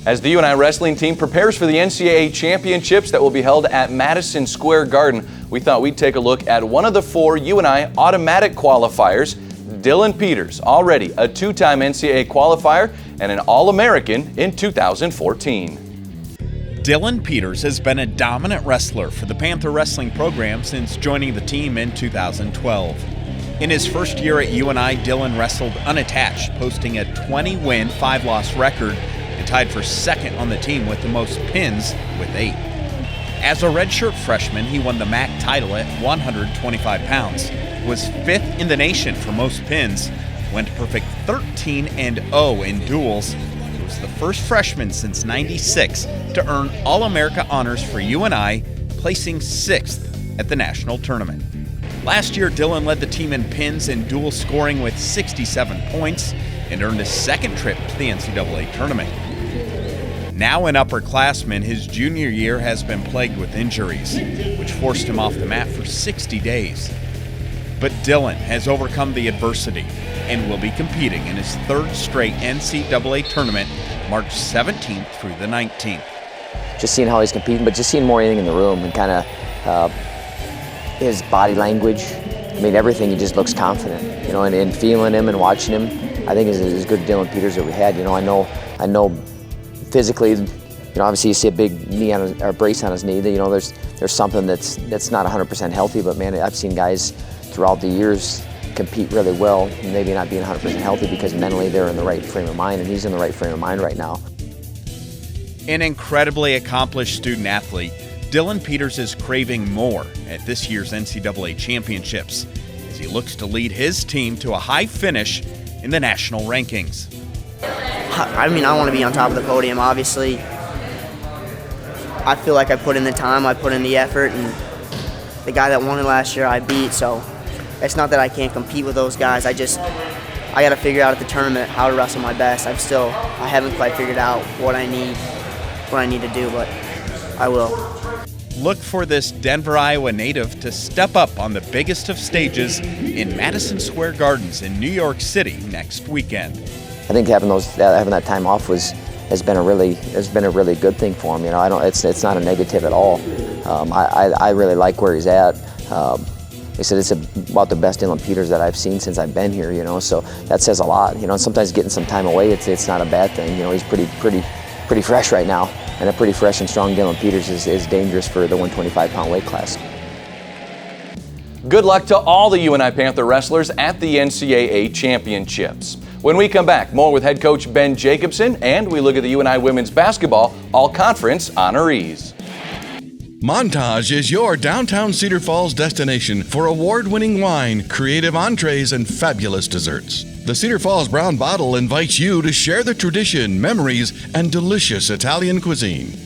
As the UNI wrestling team prepares for the NCAA championships that will be held at Madison Square Garden, we thought we'd take a look at one of the 4 UNI automatic qualifiers, Dylan Peters, already a 2-time NCAA qualifier and an All-American in 2014. Dylan Peters has been a dominant wrestler for the Panther wrestling program since joining the team in 2012. In his first year at UNI, Dylan wrestled unattached, posting a 20-win, 5-loss record and tied for second on the team with the most pins with 8. As a redshirt freshman, he won the MAC title at 125 pounds, was 5th in the nation for most pins, went perfect 13-0 in duels, and was the first freshman since '96 to earn All-America honors for UNI, placing 6th at the national tournament. Last year, Dylan led the team in pins and dual scoring with 67 points and earned his second trip to the NCAA tournament. Now an upperclassman, his junior year has been plagued with injuries, which forced him off the mat for 60 days. But Dylan has overcome the adversity and will be competing in his 3rd straight NCAA tournament, March 17th through the 19th. Just seeing how he's competing, but just seeing more anything in the room and kind of his body language. I mean, everything, he just looks confident, and feeling him and watching him, I think is as good Dylan Peters that we had. I know physically, obviously you see a big knee or brace on his knee, that, there's something that's not 100% healthy, but man, I've seen guys throughout the years compete really well, maybe not being 100% healthy because mentally they're in the right frame of mind, and he's in the right frame of mind right now. An incredibly accomplished student athlete, Dylan Peters is craving more at this year's NCAA championships as he looks to lead his team to a high finish in the national rankings. I mean, I want to be on top of the podium, obviously. I feel like I put in the time, I put in the effort, and the guy that won it last year I beat, so it's not that I can't compete with those guys. I got to figure out at the tournament how to wrestle my best. I haven't quite figured out what I need to do, but I will. Look for this Denver, Iowa native to step up on the biggest of stages in Madison Square Gardens in New York City next weekend. I think having that time off has been a really good thing for him. It's not a negative at all. I really like where he's at. They said it's about the best Dylan Peters that I've seen since I've been here. So that says a lot. And sometimes getting some time away, it's not a bad thing. He's pretty fresh right now, and a pretty fresh and strong Dylan Peters is dangerous for the 125-pound weight class. Good luck to all the UNI Panther wrestlers at the NCAA championships. When we come back, more with head coach Ben Jacobson, and we look at the UNI women's basketball all-conference honorees. Montage is your downtown Cedar Falls destination for award-winning wine, creative entrees, and fabulous desserts. The Cedar Falls Brown Bottle invites you to share the tradition, memories, and delicious Italian cuisine.